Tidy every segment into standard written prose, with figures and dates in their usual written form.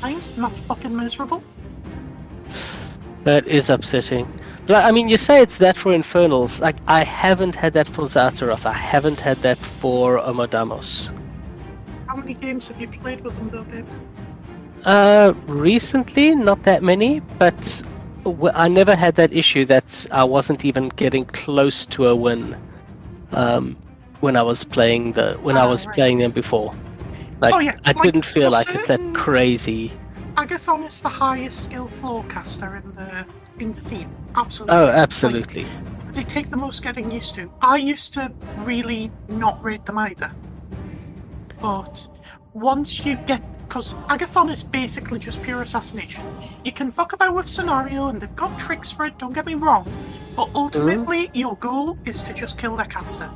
times, and that's fucking miserable. That is upsetting. But I mean, you say it's that for Infernals. Like, I haven't had that for Zartaroth. I haven't had that for Omodamos. How many games have you played with them, though, Dave? Recently, not that many, but I never had that issue that I wasn't even getting close to a win. When I was playing playing them before, like, I didn't feel like it's that crazy. Agathon is the highest skill floor caster in the theme. Absolutely. Oh, absolutely. Like, they take the most getting used to. I used to really not rate them either, but once you get, because Agathon is basically just pure assassination. You can fuck about with scenario, and they've got tricks for it. Don't get me wrong, but ultimately your goal is to just kill the caster.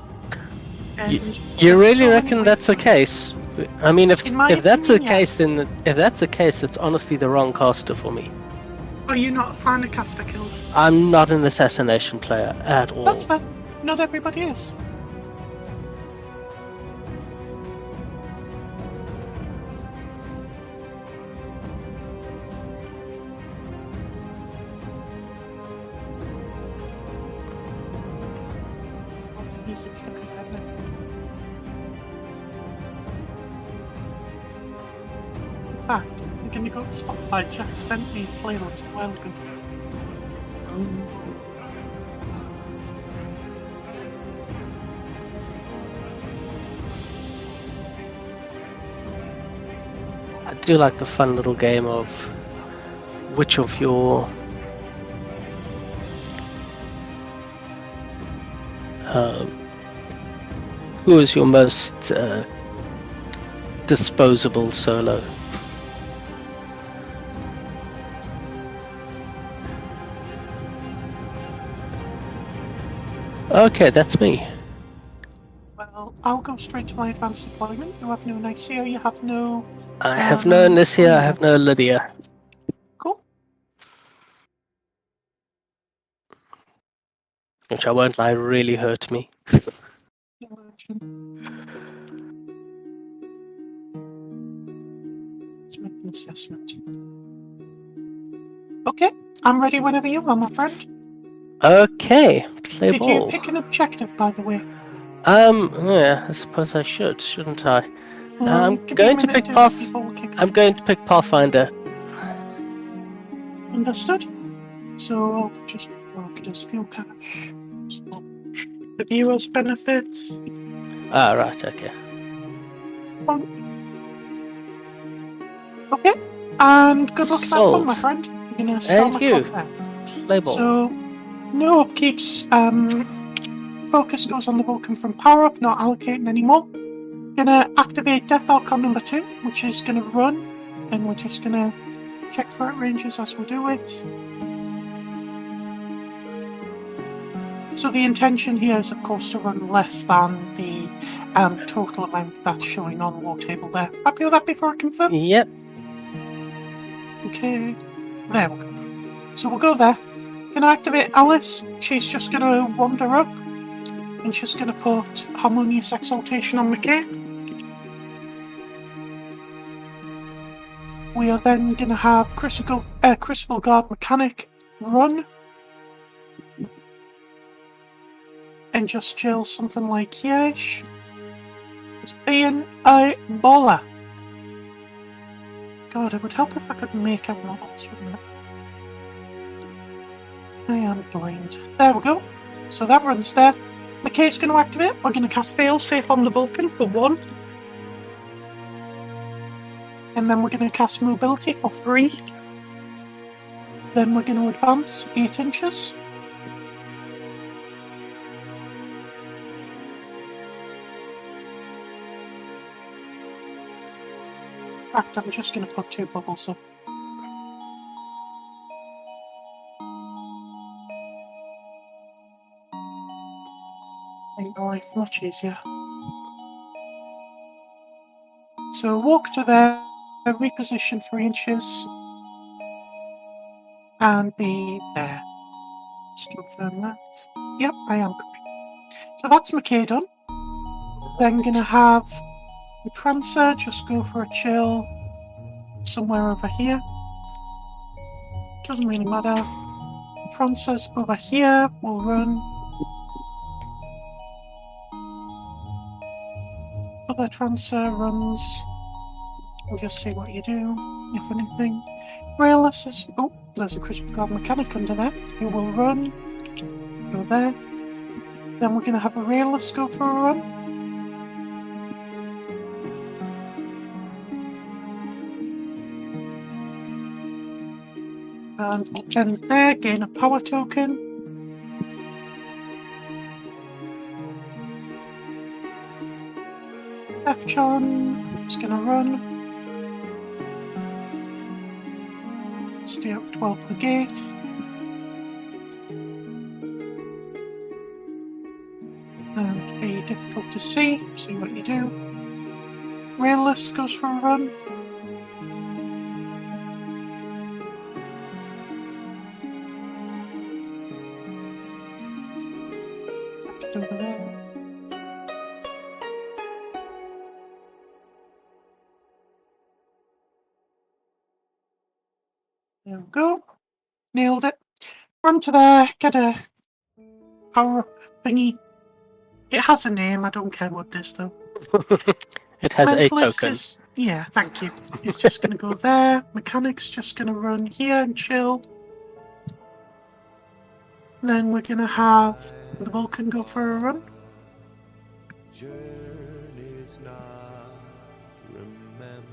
You really reckon that's the case? I mean, if that's the case, then if that's the case, it's honestly the wrong caster for me. Are you not a fan of caster kills? I'm not an assassination player at all. That's fair. Not everybody is. Music's looking bad now. In fact, I'm going to go to Spotify. Jack sent me a playlist a while ago. I do like the fun little game of which of your who is your most disposable solo? Okay, that's me. Well, I'll go straight to my advanced deployment. You have no Nicaea, you have no... I have no Nicaea, I have no Lydia. Cool. Which I won't lie, really hurt me. Let's make an assessment. Okay, I'm ready whenever you are, my friend. Okay, play ball. Did you pick an objective, by the way? Yeah, I suppose I should, shouldn't I? I'm going to pick Pathfinder. Understood. So I'll just mark it as fuel cache. The hero's benefits. Ah, right, okay. Okay, and good luck with that fun, my friend. You're gonna start my clock there. Play ball. So, no upkeeps. Focus goes on the Vulcan from power up, not allocating anymore. Gonna activate Death Archon number 2, which is gonna run, and we're just gonna check threat ranges as we do it. So the intention here is, of course, to run less than the total amount that's showing on the war table there. Happy with that before I confirm? Yep. Okay, there we go. So we'll go there. Gonna activate Alyce. She's just gonna wander up, and she's gonna put Harmonious Exaltation on MacKay. We are then gonna have Crucible Guard Mechanik run, and just chill something like yes. It's being a baller. God, it would help if I could make out models, wouldn't it? I am blind. There we go. So that runs there. MacKay's going to activate. We're going to cast Failsafe on the Vulcan for 1. And then we're going to cast Mobility for 3. Then we're going to advance 8 inches. In fact, I'm just going to put 2 bubbles up. Make my life much easier. So walk to there, reposition 3 inches, and be there. Just confirm that. Yep, I am correct. So that's MacKay done. Then gonna have the Trancer just go for a chill somewhere over here. Doesn't really matter. Trancer's over here. We'll run. Other Trancer runs. We'll just see what you do, if anything. Railless is... Oh, there's a Crucible Guard Mechanik under there. Who will run. Go there. Then we're going to have a Railless go for a run. And then there, gain a power token. F-John is going to run. Stay up 12 the gate. And be difficult to see what you do. Railless goes for a run. Over there. There we go. Nailed it. Run to there, get a power up thingy. It has a name, I don't care what it is though. It has a Mentalist token. Yeah, thank you. It's just going to go there. Mechanik's just going to run here and chill. Then we're going to have the Vulcan go for a run. Journeys not remembered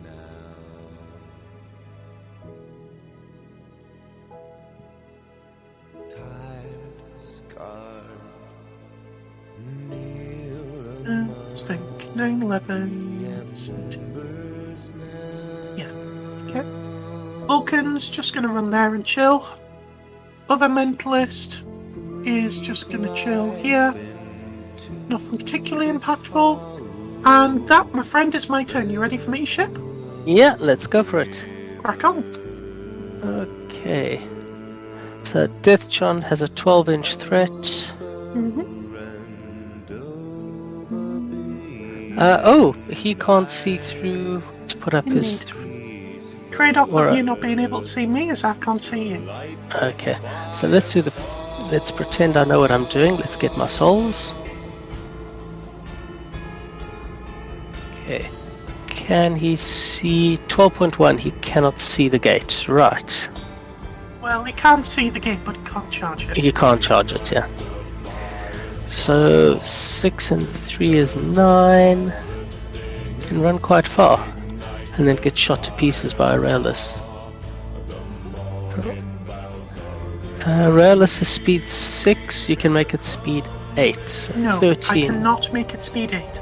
now. Tired, scarred, kneel Let's think. 9, 11, 17. Yeah. Okay. Vulcan's just going to run there and chill. Other Mentalist is just going to chill here. Nothing particularly impactful. And that, my friend, is my turn. You ready for me to ship? Yeah, let's go for it. Crack on. Okay. So Death John has a 12-inch threat. Oh, he can't see through. Let's put up his... Trade-off of you not being able to see me is I can't see you. Okay, so let's do the... Let's pretend I know what I'm doing. Let's get my souls. Okay. Can he see... 12.1, he cannot see the gate. Right. Well, he can't see the gate, but he can't charge it. You can't charge it, yeah. So 6 and 3 is 9. Can run quite far, and then get shot to pieces by a Railless. Railless is speed 6. You can make it speed 8. So No, 13. I cannot make it speed 8.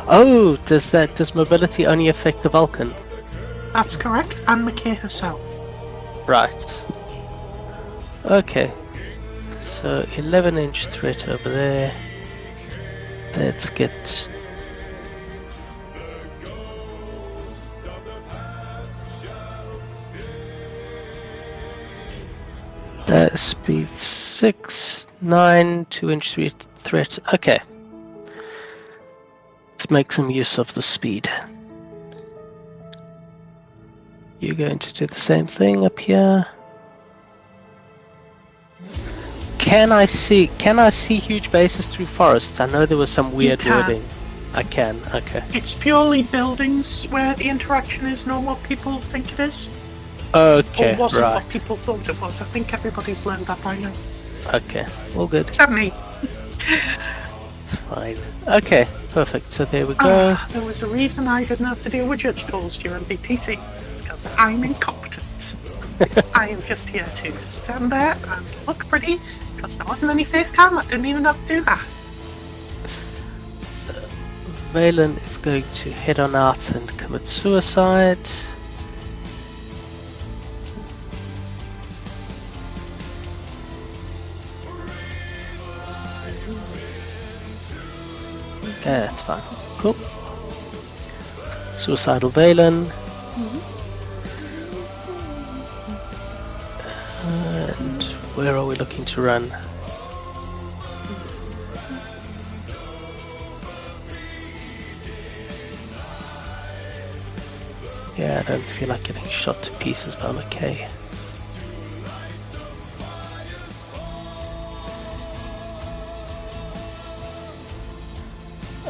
Oh, does mobility only affect the Vulcan? That's correct, and MacKay herself. Right. Okay. So 11-inch threat over there. Let's get... speed 6, 9, 2-inch threat. Okay. Let's make some use of the speed. You're going to do the same thing up here. Can I see huge bases through forests? I know there was some weird wording. I can, okay. It's purely buildings where the interaction is not what people think it is. Okay, or wasn't right. what people thought it was. I think everybody's learned that by now. Okay, all good. Except me. It's fine. Okay, perfect. So there we go. There was a reason I didn't have to deal with judge calls during BPC. It's because I'm incompetent. I am just here to stand there and look pretty, because there wasn't any face cam. I didn't even have to do that. So Valen is going to head on out and commit suicide. Yeah, that's fine. Cool. Suicidal Valen. And where are we looking to run? Yeah, I don't feel like getting shot to pieces by MacKay.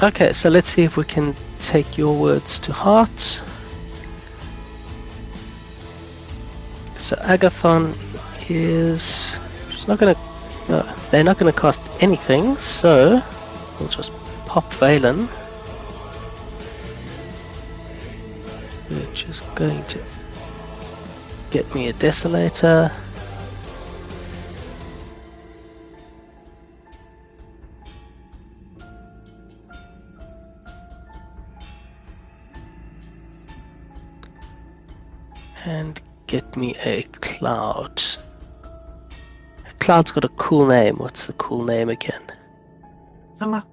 Okay, so let's see if we can take your words to heart. So Agathon is just not gonna. They're not gonna cast anything, so we'll just pop Valen, which is going to get me a Desolator. And get me a Cloud. Cloud's got a cool name. What's the cool name again? Anathema.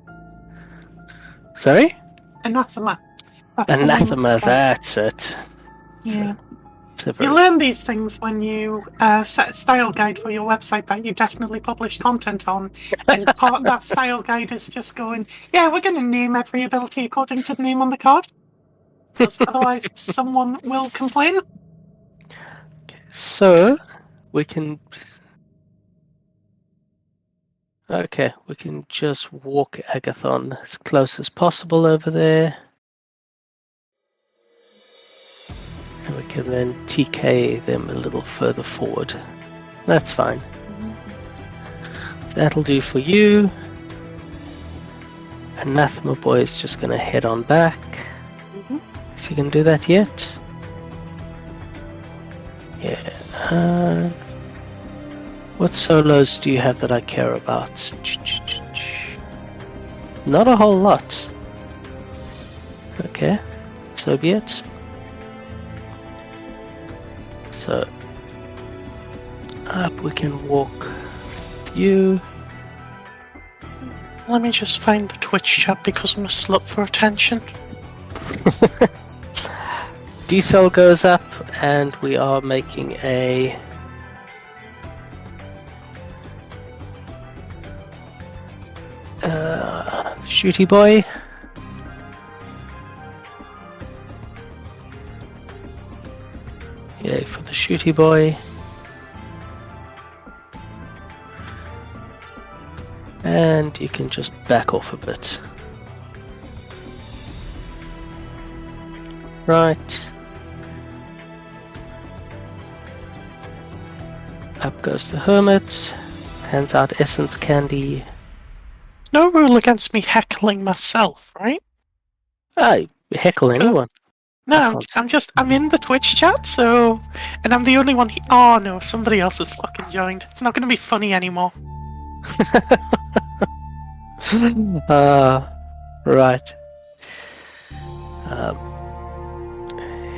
Sorry? Anathema. That's the name of the Anathema, card. that's it. Yeah. It's a You very... learn these things when you set a style guide for your website that you definitely publish content on. And part of that style guide is just going, yeah, we're going to name every ability according to the name on the card. Because otherwise someone will complain. So, we can... Okay, we can just walk Agathon as close as possible over there. And we can then TK them a little further forward. That's fine. That'll do for you. Anathema Boy is just going to head on back. Is he going to do that yet? Yeah. What solos do you have that I care about? Not a whole lot. Okay, so be it. So, up we can walk with you. Let me just find the Twitch chat because I'm a slut for attention. D-cell goes up and we are making a shooty boy. Yay for the shooty boy. And you can just back off a bit. Right. Up goes the Hermit. Hands out essence candy. No rule against me heckling myself, right? I heckle anyone. No, I'm in the Twitch chat, so, and I'm the only one. Oh no, somebody else has fucking joined. It's not going to be funny anymore. Right.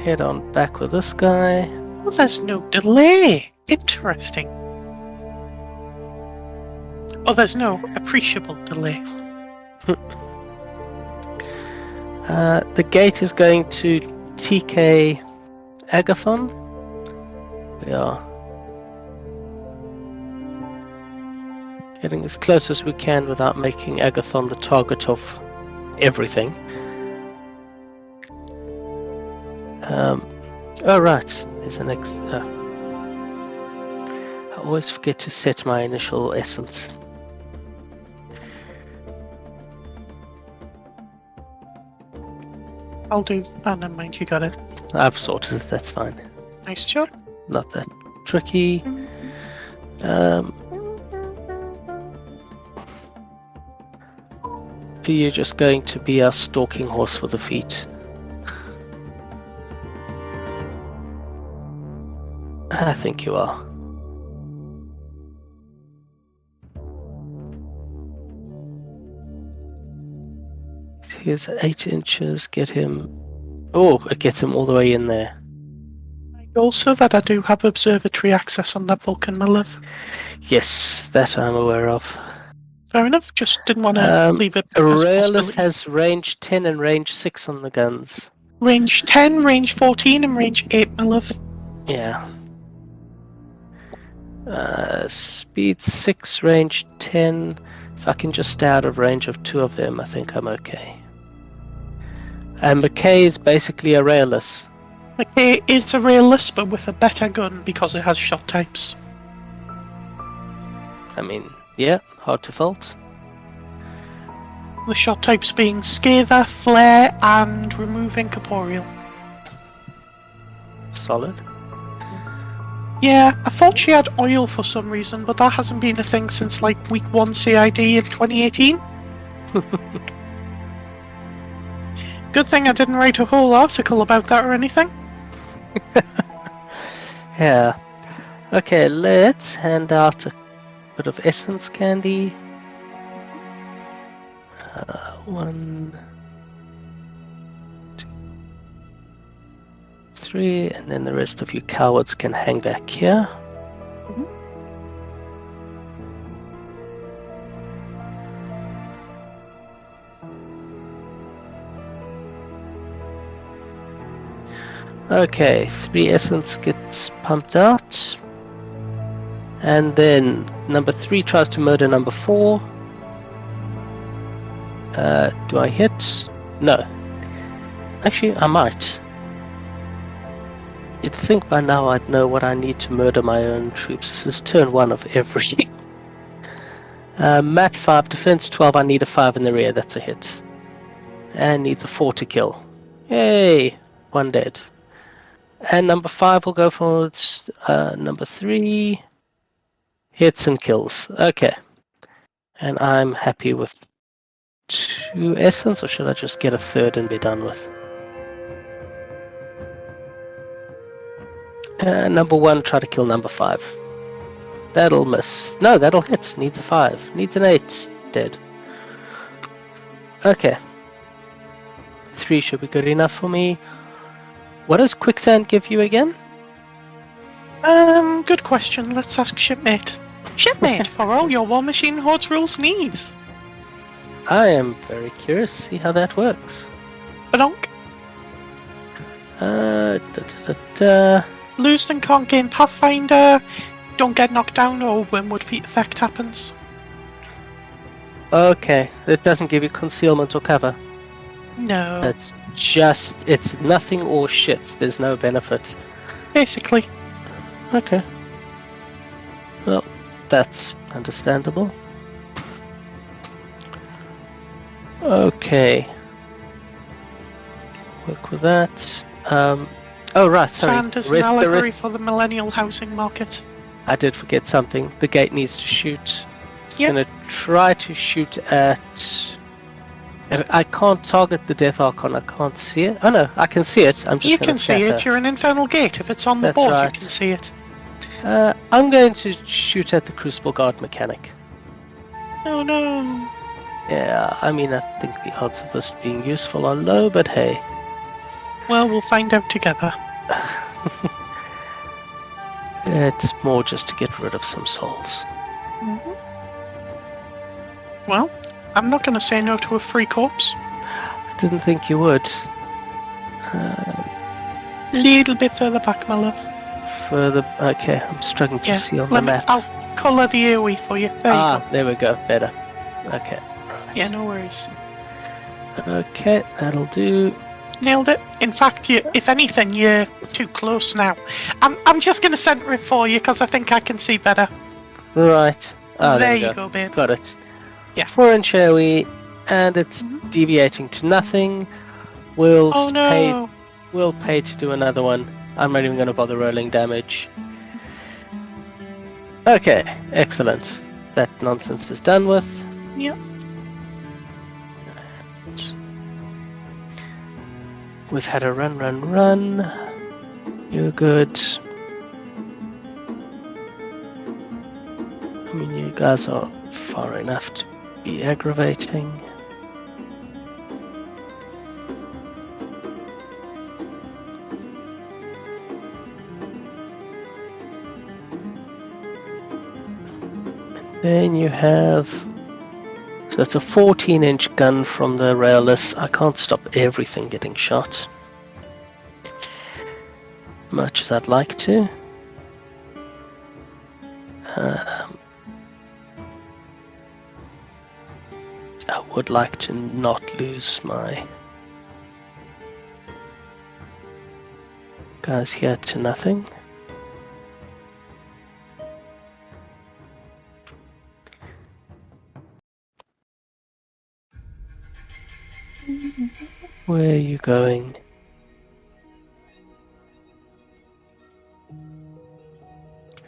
Head on back with this guy. Well, there's no delay. Interesting. Oh, there's no appreciable delay. The gate is going to TK Agathon. We are getting as close as we can without making Agathon the target of everything. Oh right, there's an I always forget to set my initial essence. I'll do. Oh, never mind. You got it. I've sorted it. That's fine. Nice job. Not that tricky. You're just going to be our stalking horse for the feet. I think you are. Here's 8 inches. Get him. Oh, it gets him all the way in there. Also, that I do have observatory access on that Vulcan, my love. Yes, that I'm aware of. Fair enough. Just didn't want to leave it. as a Railless possibility. has range 10 and range 6 on the guns. Range 10, range 14, and range 8, my love. Yeah. Speed 6, range 10. If I can just stay out of range of 2 of them, I think I'm okay. And MacKay is basically a Railless. MacKay is a Railless, but with a better gun because it has shot types. I mean, yeah, hard to fault. The shot types being Scather, Flare, and Remove Incorporeal. Solid. Yeah, I thought she had oil for some reason, but that hasn't been a thing since like week 1 CID in 2018. Good thing I didn't write a whole article about that or anything. Yeah. Okay, let's hand out a bit of essence candy. 1, 2, 3, and then the rest of you cowards can hang back here. Okay, 3 essence gets pumped out. And then number 3 tries to murder number 4. Do I hit? No. Actually, I might. You'd think by now I'd know what I need to murder my own troops. This is turn 1 of every. Mat 5, defense 12, I need a 5 in the rear, that's a hit. And needs a 4 to kill. Yay! 1 dead. And number 5 will go forwards. Number 3 hits and kills. Okay. And I'm happy with 2 essence, or should I just get a 3rd and be done with? Number 1, try to kill number 5. That'll miss. No, that'll hit. Needs a 5. Needs an 8. Dead. Okay. 3 should be good enough for me. What does quicksand give you again? Good question. Let's ask Shipmate. Shipmate, for all your Warmachine Hordes rules needs. I am very curious to see how that works. Badonk. Da. Lose and can't gain Pathfinder. Don't get knocked down or Wormwood Feet effect happens. Okay, it doesn't give you concealment or cover. No. That's just, it's nothing or shit. There's no benefit. Basically. Okay. Well, that's understandable. Okay. Work with that. Oh, right, sorry. Sand is an allegory for the millennial housing market. I did forget something. The gate needs to shoot. It's Yep. going to try to shoot at... And I can't target the Death Archon. I can't see it. Oh no, I can see it. I'm just You going can to see it. You're an Infernal Gate. If it's on the That's board, right. you can see it. I'm going to shoot at the Crucible Guard Mechanik. Oh no. Yeah, I mean, I think the odds of this being useful are low, but hey. Well, we'll find out together. It's more just to get rid of some souls. Mhm. Well, I'm not going to say no to a free corpse. I didn't think you would. Little bit further back, my love. Further, okay, I'm struggling to see on the let me, map. I'll colour the AoE for you. There you go. There we go, better. Okay. Right. Yeah, no worries. Okay, that'll do. Nailed it. In fact, if anything, you're too close now. I'm just going to centre it for you because I think I can see better. Right. Oh, there we you go, babe. Got it. Yeah. 4-inch AoE, and it's deviating to nothing. We'll Oh no. We'll pay to do another one. I'm not even going to bother rolling damage. Okay, excellent. That nonsense is done with. Yep. We've had a run. You're good. I mean, you guys are far enough to be aggravating. And then you have... So it's a 14-inch gun from the Railless. I can't stop everything getting shot. Much as I'd like to. I would like to not lose my... Guys here to nothing. Where are you going?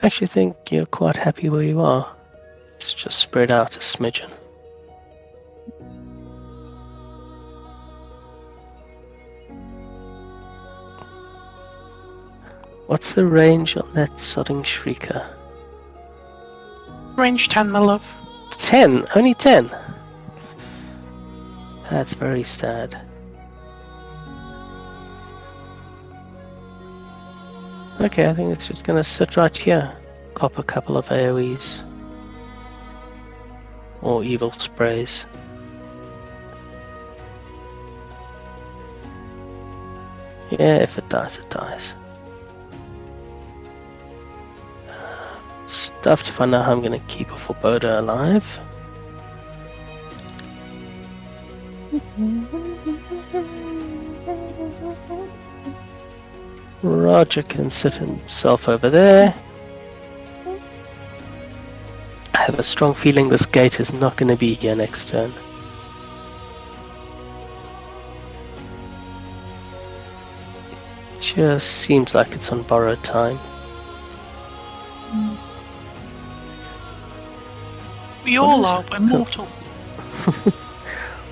I actually think you're quite happy where you are. Let's just spread out a smidgen. What's the range on that sodding shrieker? Range 10, my love. 10? Only 10? That's very sad. Okay, I think it's just gonna sit right here. Cop a couple of AoEs. Or evil sprays. Yeah, if it dies, it dies. Stuffed if I know how I'm gonna keep a Foreboder alive. Roger can sit himself over there. I have a strong feeling this gate is not going to be here next turn. Just seems like it's on borrowed time. We all are, we're mortal.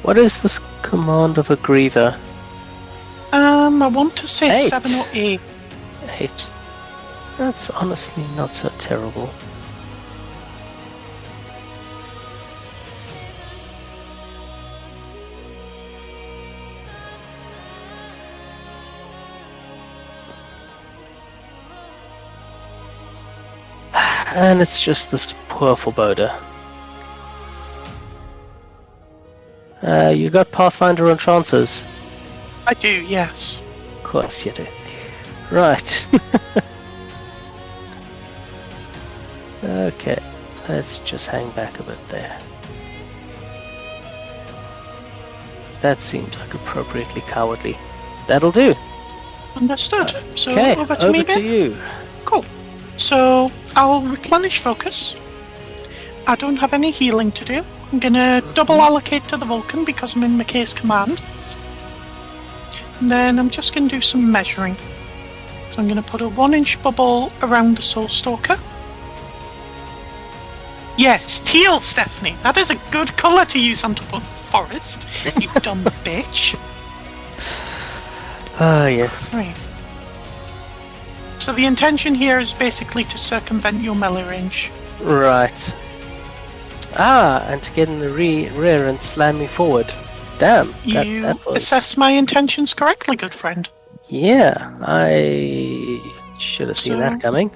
What is this command of a Griever? I want to say 8. 7 or 8. 8. That's honestly not so terrible. And it's just this poor Foreboder. You got Pathfinder on Trancers? I do, yes. Of course you do. Right. Okay, let's just hang back a bit there. That seems like appropriately cowardly. That'll do. Understood. So Okay, over to me, to Ben. you. Cool. So I'll replenish focus. I don't have any healing to do. I'm gonna double allocate to the Vulcan because I'm in MacKay's command. And then I'm just gonna do some measuring. So I'm gonna put a 1-inch bubble around the Soul Stalker. Yes, teal, Stephanie. That is a good colour to use on top of forest. You dumb bitch. Ah, yes. Christ. So the intention here is basically to circumvent your melee range. Right. Ah, and to get in the rear and slam me forward. Damn. You that was... assess my intentions correctly, good friend. Yeah, I should have seen that coming.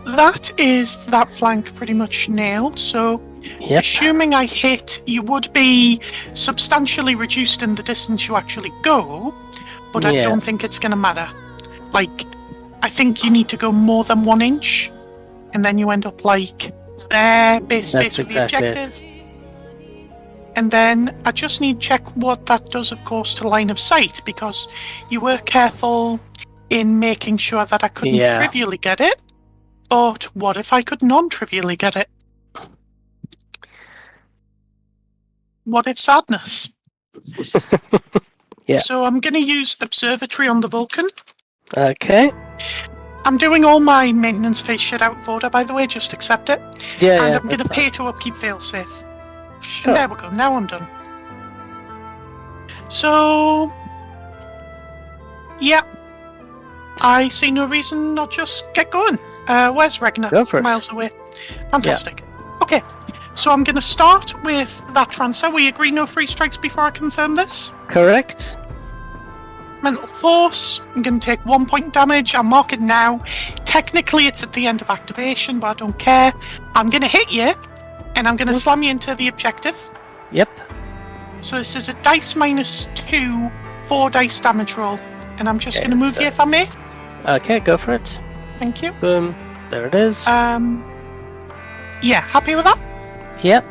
That is that flank pretty much nailed, so Yep. assuming I hit, you would be substantially reduced in the distance you actually go, but I Yeah. don't think it's going to matter. Like, I think you need to go more than 1 inch, and then you end up like there, base with the exactly it. objective. And then I just need to check what that does, of course, to line of sight, because you were careful in making sure that I couldn't Yeah. trivially get it. But what if I could non-trivially get it? What if sadness? Yeah. So I'm going to use Observatory on the Vulcan. Okay. I'm doing all my maintenance phase shit out of order, by the way, just accept it. Yeah, And yeah, I'm going to that's pay to upkeep failsafe. fine. Sure. And there we go, now I'm done. So, yeah, I see no reason not just get going. Where's Regna? Go for it. Miles away. Fantastic. Okay, so I'm going to start with that Trancer. We agree no free strikes before I confirm this. Correct. Mental Force, I'm going to take 1 point damage. I'll mark it now. Technically, it's at the end of activation, but I don't care. I'm going to hit you, and I'm going to slam you into the objective. Yep. So this is a dice -2, 4 dice damage roll. And I'm just Okay, going to move so- you if I may. Okay, go for it. Thank you. Boom. There it is. Yeah, happy with that? Yep.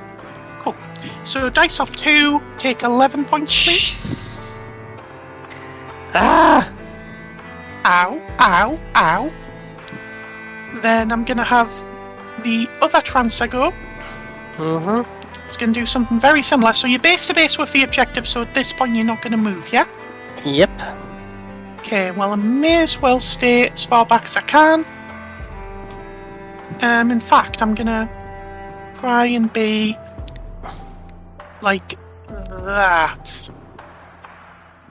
Cool. So dice off 2, take 11 points, please. Ah! ow, ow, ow. Then I'm going to have the other Trancer go. Mm-hmm. It's going to do something very similar. So you're base to base with the objective, so at this point you're not going to move, yeah? Yep. Okay, well I may as well stay as far back as I can. In fact, I'm going to try and be like that.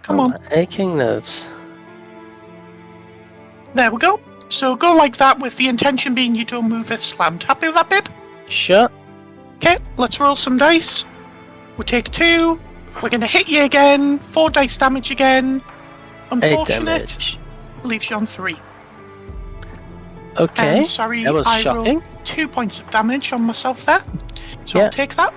Come on. Aching nerves. There we go. So go like that with the intention being you don't move if slammed. Happy with that, babe? Sure. Okay, let's roll some dice. We'll take 2. We're going to hit you again. 4 dice damage again. 8 Unfortunate. damage. Leaves you on 3. Okay. Sorry, that was I shocking. rolled 2 points of damage on myself there. So Yeah. I'll take that.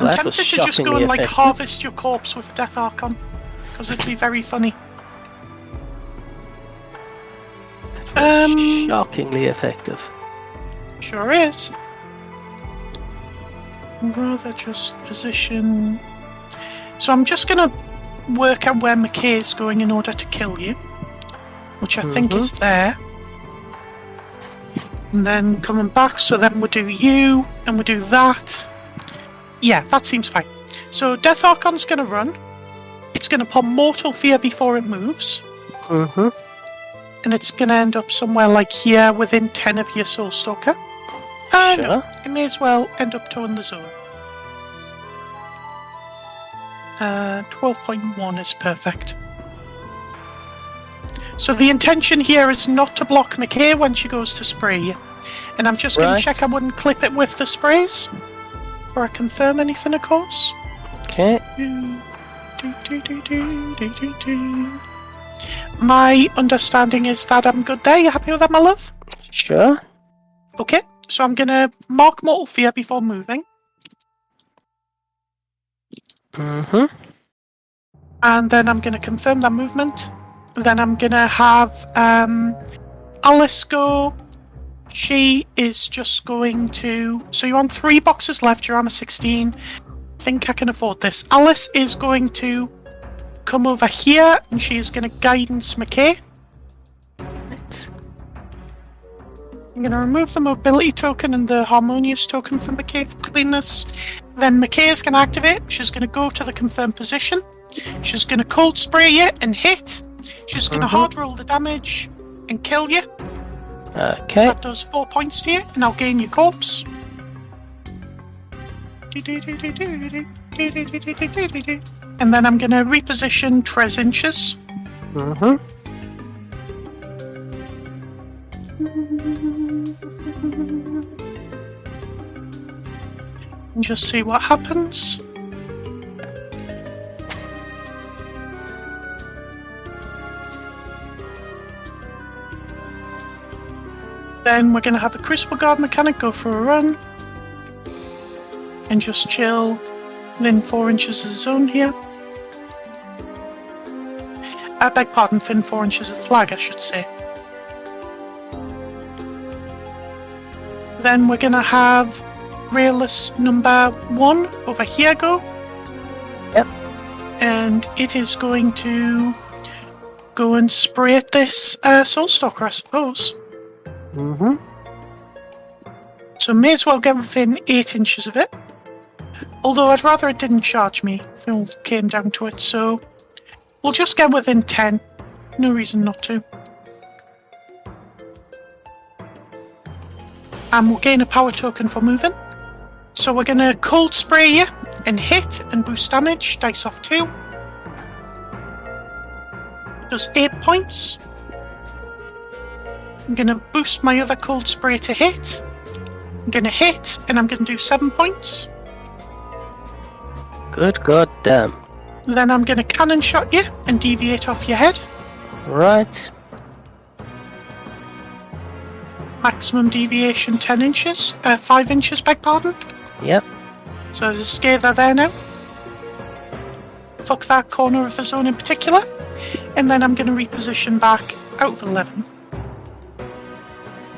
Well, I'm that was tempted to just go shockingly and like effective. harvest your corpse with Death Archon. Because it'd be very funny. Shockingly effective. Sure is. I'd rather just position... So I'm just going to work out where MacKay is going in order to kill you. Which I think is there. And then coming back, so then we'll do you, and we'll do that. Yeah, that seems fine. So Death Archon's going to run. It's going to put Mortal Fear before it moves. Mm-hmm. And it's going to end up somewhere like here, within 10 of your Soul Stalker. No, Sure. it may as well end up towing the zone. 12.1 is perfect. So the intention here is not to block MacKay when she goes to spray you. And I'm just going Right. to check I wouldn't clip it with the sprays. Or I confirm anything, of course. Okay. My understanding is that I'm good there. You happy with that, my love? Sure. Okay, so I'm going to mark Mortal Fear before moving. Mm-hmm. And then I'm going to confirm that movement. Then I'm going to have Alyce go. She is just going to... So you're on 3 boxes left, your armor 16. I think I can afford this. Alyce is going to come over here, and she is going to guidance MacKay. Right. I'm going to remove the mobility token and the harmonious token from MacKay for cleanness. Then MacKay is going to activate. She's going to go to the confirmed position. She's going to cold spray you and hit. She's going to hard roll the damage and kill you. Okay. That does 4 points to you, and I'll gain your corpse. And then I'm going to reposition Tres Inches. Mm-hmm. And just see what happens. Then we're going to have a Crucible Guard Mechanik go for a run. And just chill within 4 inches of the zone here. I beg pardon, within 4 inches of the flag, I should say. Then we're going to have Railless number 1 over here go. Yep. And it is going to go and spray at this Soul Stalker, I suppose. Mm-hmm. So may as well get within 8 inches of it. Although I'd rather it didn't charge me if it came down to it, so we'll just get within 10. No reason not to. And we'll gain a power token for moving. So we're going to cold spray you and hit and boost damage. Dice off 2. Does 8 points. I'm going to boost my other cold spray to hit. I'm going to hit, and I'm going to do 7 points. Good goddamn. Then I'm going to cannon shot you and deviate off your head. Right. Maximum deviation 10 inches. 5 inches, beg pardon. Yep. So there's a scather there now. Fuck that corner of the zone in particular. And then I'm going to reposition back out of 11.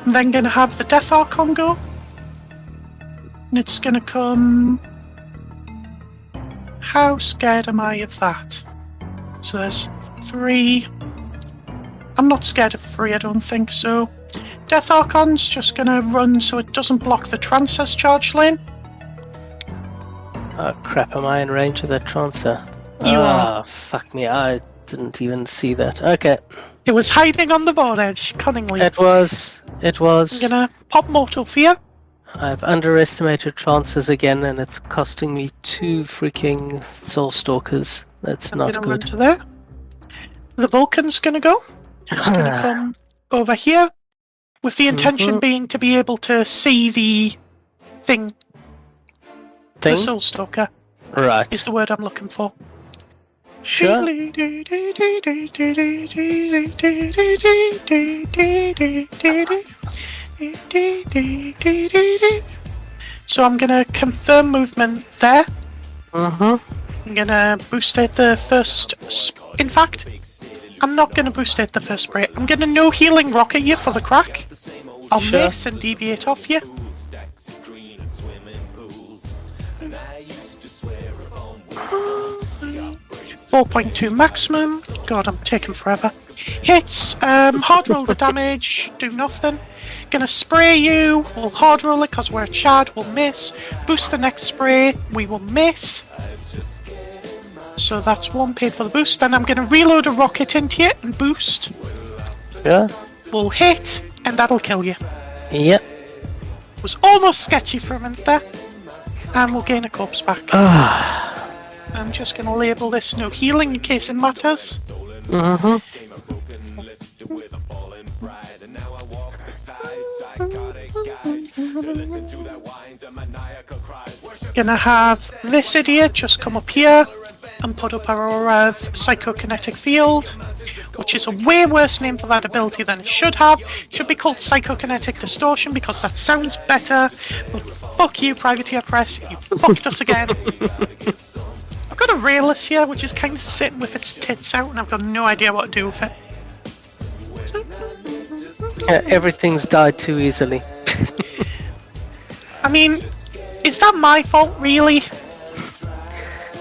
I'm then going to have the Death Archon go. And it's going to come... How scared am I of that? So there's 3. I'm not scared of 3, I don't think, so... Death Archon's just gonna run so it doesn't block the Trancer's charge lane. Oh crap, am I in range of that Trancer? You are. Fuck me, I didn't even see that. Okay. It was hiding on the board edge, cunningly. It was. I'm gonna pop Mortal Fear. I've underestimated Trancers again, and it's costing me 2 freaking Soul Stalkers. That's I'm not gonna run good. to there. The Vulcan's gonna go. It's gonna come over here, with the intention being to be able to see the thing. The Soul Stalker Right. is the word I'm looking for. Sure. So I'm gonna confirm movement there. Mm-hmm. I'm gonna boost it the first. In fact, I'm not gonna boost it the first spray. I'm gonna no healing rocket you for the crack. I'll Sure. miss and deviate off you. 4.2 maximum. God, I'm taking forever. Hits. Hard roll the damage. Do nothing. Gonna spray you. We'll hard roll it because we're a Chad. We'll miss. Boost the next spray. We will miss. So that's 1 paid for the boost. Then I'm gonna reload a rocket into it and boost. Yeah. We'll hit, and that'll kill you. Yep. Was almost sketchy for a minute there. And we'll gain a corpse back. I'm just gonna label this no healing in case it matters. Mm-hmm. Gonna have this idiot just come up here and put up our aura of Psychokinetic Field, which is a way worse name for that ability than it should have. It should be called Psychokinetic Distortion because that sounds better. But fuck you, Privateer Press, you fucked us again. I've got a Railless here, which is kind of sitting with its tits out, and I've got no idea what to do with it. Everything's died too easily. I mean, is that my fault, really?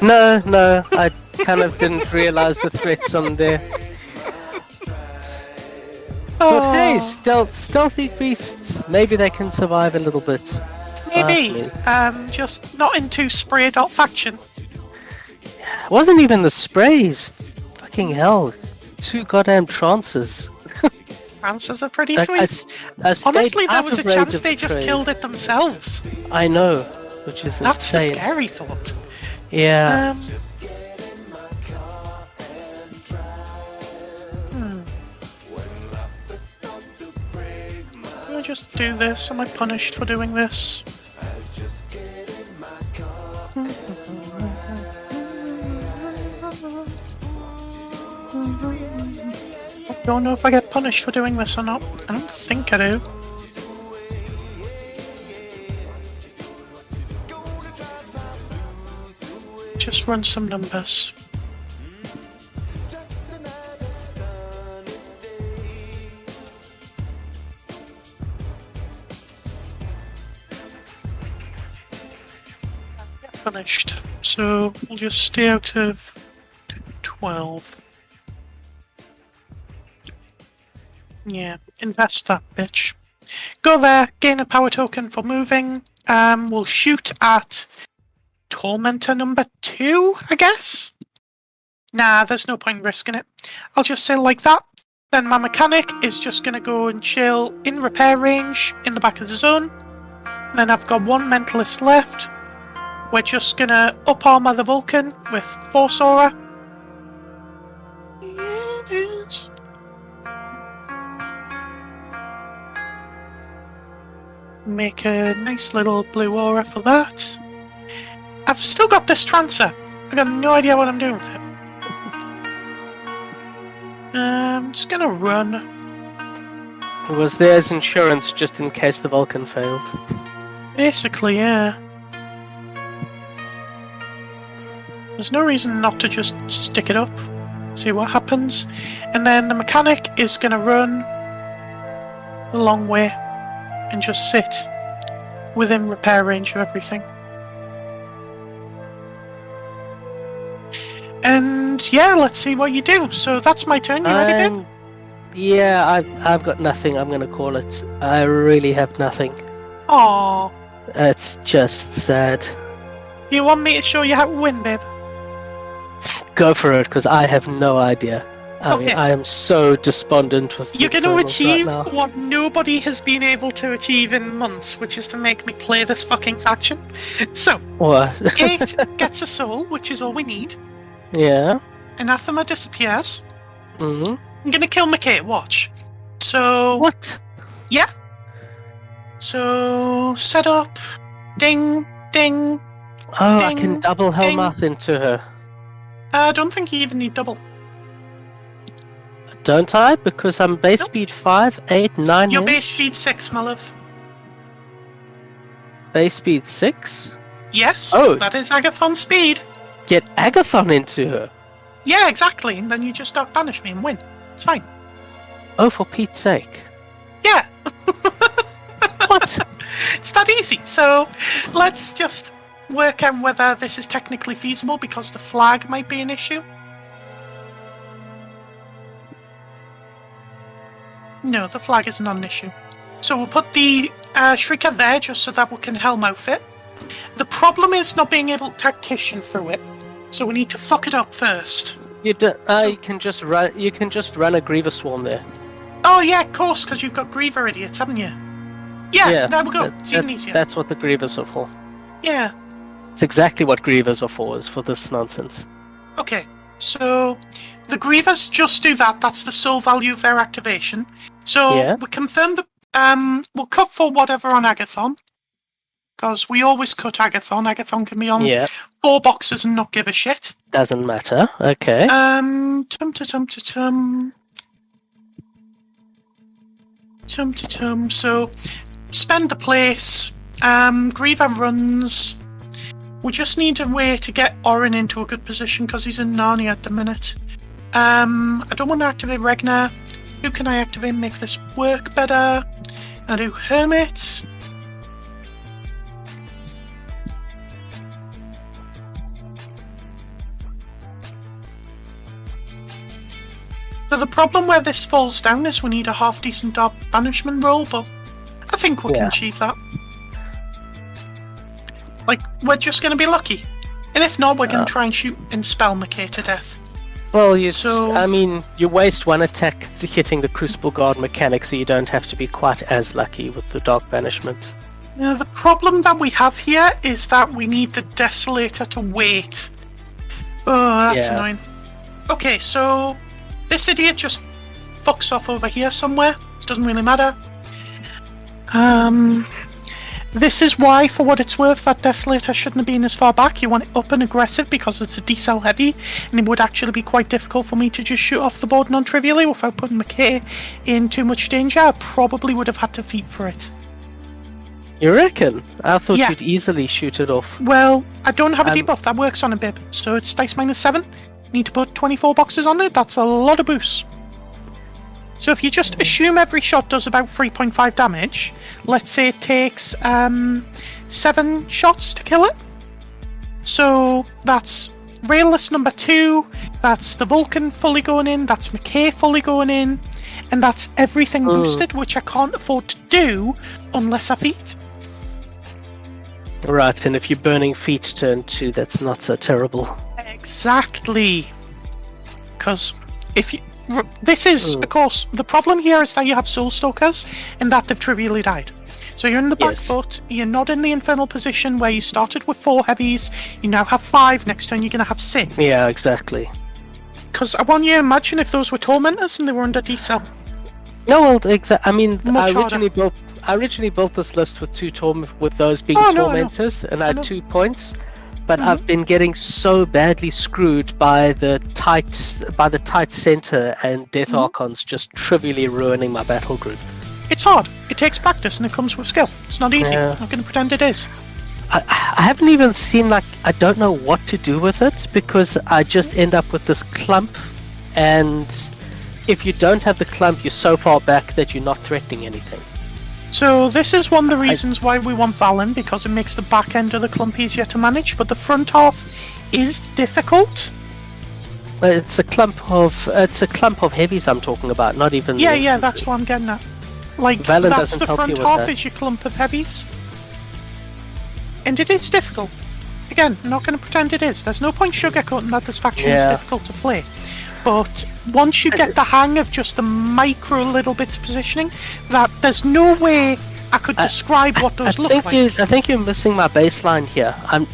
No, I kind of didn't realize the threats on there. But hey, stealthy beasts, maybe they can survive a little bit. Maybe. Just not into spray.faction. It wasn't even the sprays. Fucking hell. 2 goddamn Trancers. Trancers are pretty Like, sweet. I stayed Honestly, there out was a of range chance of they the just sprays. killed it themselves. I know, which is That's the insane. scary thought. Yeah. Can I just do this? Am I punished for doing this? I don't know if I get punished for doing this or not. I don't think I do. Just run some numbers. Punished. So we'll just stay out of 12. Yeah, invest that bitch. Go there, gain a power token for moving. We'll shoot at Tormentor number 2, I guess? Nah, there's no point risking it. I'll just say like that. Then my Mechanik is just going to go and chill in repair range in the back of the zone. Then I've got 1 Mentalist left. We're just going to up armor the Vulcan with Force Aura. Yes. Make a nice little blue aura for that. I've still got this Trancer. I've got no idea what I'm doing with it. I'm just gonna run. It was there as insurance just in case the Vulcan failed. Basically, yeah. There's no reason not to just stick it up, see what happens. And then the Mechanik is gonna run the long way and just sit within repair range of everything. And And yeah, let's see what you do. So that's my turn. You ready, babe? Yeah, I've got nothing. I'm gonna call it. I really have nothing. Aww. It's just sad. You want me to show you how to win, babe? Go for it, because I have no idea. I mean, Okay. I am so despondent with. You're going to Infernals achieve right now. what nobody has been able to achieve in months, which is to make me play this fucking faction. So, What? Gate gets a soul, which is all we need. Yeah. Anathema disappears. Hmm. I'm going to kill MacKay, watch. So, What? yeah. So, set up. Ding, ding. Oh, I Ding, can double ding. Hellmouth into her. I don't think you even need double. Don't I? Because I'm base Nope. speed 5, 8, 9 Your inch. base speed 6, my love. Base speed 6? Yes, Oh. that is Agathon speed. Get Agathon into her. Yeah, exactly. And then you just banish me and win. It's fine. Oh, for Pete's sake. Yeah. What? It's that easy. So let's just work out whether this is technically feasible because the flag might be an issue. No, the flag is not an issue. So we'll put the Shrieker there just so that we can Hellmouth it. The problem is not being able to tactician through it. So we need to fuck it up first. You So- you can just run. You can just run a Grievous Swarm there. Oh yeah, of course, because you've got Griever idiots, haven't you? Yeah, there we go. It's even easier. That's what the Grievous are for. Yeah. It's exactly what Grievous are for. Is for this nonsense. Okay, so the Grievous just do that. That's the sole value of their activation. So Yeah. we confirm the we'll cut for whatever on Agathon, because we always cut Agathon. Agathon can be on Yeah. 4 boxes and not give a shit. Doesn't matter. Okay. Tum. So spend the place. Griever runs. We just need a way to get Aurum into a good position because he's in Narnia at the minute. I don't want to activate Regna. Who can I activate? Make this work better. I do Hermit. So the problem where this falls down is we need a half decent dark banishment roll, but I think we can Yeah. achieve that. Like, we're just going to be lucky. And if not, we're going to try and shoot and spell MacKay to death. Well, So- you waste one attack hitting the Crucible Guard mechanic, so you don't have to be quite as lucky with the Dark Banishment. Now, the problem that we have here is that we need the Desolator to wait. Oh, that's Yeah. annoying. Okay, so this idiot just fucks off over here somewhere. Doesn't really matter. This is why, for what it's worth, that Desolator shouldn't have been as far back. You want it up and aggressive because it's a D-cell heavy, and it would actually be quite difficult for me to just shoot off the board non-trivially without putting MacKay in too much danger. I probably would have had to feat for it. You reckon? I thought Yeah. you'd easily shoot it off. Well, I don't have a Um, debuff that works on a bib, so it's dice -7. Need to put 24 boxes on it. That's a lot of boosts. So if you just assume every shot does about 3.5 damage, let's say it takes 7 shots to kill it. So that's Railless number 2, that's the Vulcan fully going in, that's MacKay fully going in, and that's everything boosted, which I can't afford to do unless I feat. Right, and if you're burning feet turn 2, that's not so terrible. Exactly. Because if you... This is, of course, the problem here is that you have Soul Stalkers and that they've trivially died. So you're in the back Yes. foot, you're not in the infernal position where you started with 4 heavies, you now have 5, next turn you're going to have 6. Yeah, exactly. Because I want you to imagine if those were Tormentors and they were under D-cell. No, well, I mean, Much I originally built this list with with those being Oh, no, I know. tormentors, and I I had know. 2 points. But Mhm. I've been getting so badly screwed by the tight center and Death Mm-hmm. Archons just trivially ruining my battle group. It's hard. It takes practice and it comes with skill. It's not easy. Yeah. I'm not going to pretend it is. I haven't even seen, I don't know what to do with it, because I just end up with this clump, and if you don't have the clump, you're so far back that you're not threatening anything. So this is one of the reasons why we want Valen, because it makes the back end of the clump easier to manage, but the front half is difficult. It's a clump of heavies I'm talking about, not even. Yeah, that's what I'm getting at. Like, Valen that's doesn't the help front you with half that. is your clump of heavies. And it is difficult. Again, I'm not going to pretend it is. There's no point sugarcoating that this faction is difficult to play. But once you get the hang of just the micro little bits of positioning, that there's no way I could describe what those look like. I think you're missing my baseline here. I'm